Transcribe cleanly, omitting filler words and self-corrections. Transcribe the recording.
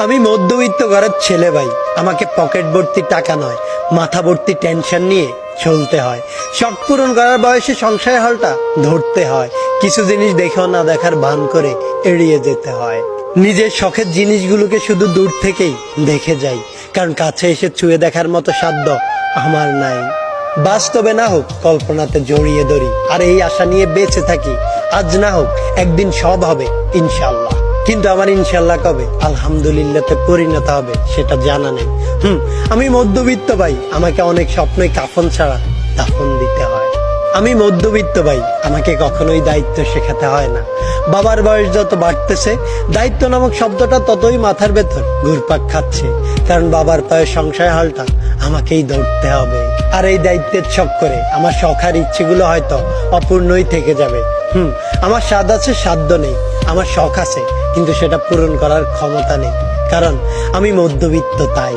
আমি মধ্যবিত্ত ঘরের ছেলে ভাই। আমাকে পকেট ভর্তি টাকা নয়, মাথা ভর্তি টেনশন নিয়ে চলতে হয়। শখ পূরণ করার বয়সে সংসারের হালটা ধরতে হয়। কিছু জিনিস দেখেও না দেখার ভান করে এড়িয়ে যেতে হয়। নিজের শখের জিনিসগুলোকে শুধু দূর থেকেই দেখে যাই, কারণ কাছে এসে ছুঁয়ে দেখার মতো সাধ্য আমার নাই। বাস্তবে না হোক কল্পনাতে জড়িয়ে ধরি, আর এই আশা নিয়ে বেঁচে থাকি। আজ না হোক একদিন সব হবে ইনশাল্লাহ, কিন্তু আমার ইনশাল্লাহ কবে আলহামদুলিল্লাহতে পরিণত হবে সেটা জানা নেই। আমি মধ্যবিত্ত ভাই, আমাকে অনেক স্বপ্নই কাফন ছাড়া দাফন দিতে হয়। আমি মধ্যবিত্ত ভাই, আমাকে কখনোই দায়িত্ব শেখাতে হয় না। বাবার বয়স যত বাড়তেছে, দায়িত্ব নামক শব্দটা ততই মাথার ভেতর ঘুরপাক খাচ্ছে, কারণ বাবার পায়ে সংসার হালটা আমাকেই ধরতে হবে। আর এই দায়িত্বের চক্করে আমার শখ আর ইচ্ছেগুলো হয়তো অপূর্ণই থেকে যাবে। আমার স্বাদ আছে, সাধ্য নেই। আমার শখ আছে, কিন্তু সেটা পূরণ করার ক্ষমতা নেই, কারণ আমি মধ্যবিত্ত তাই।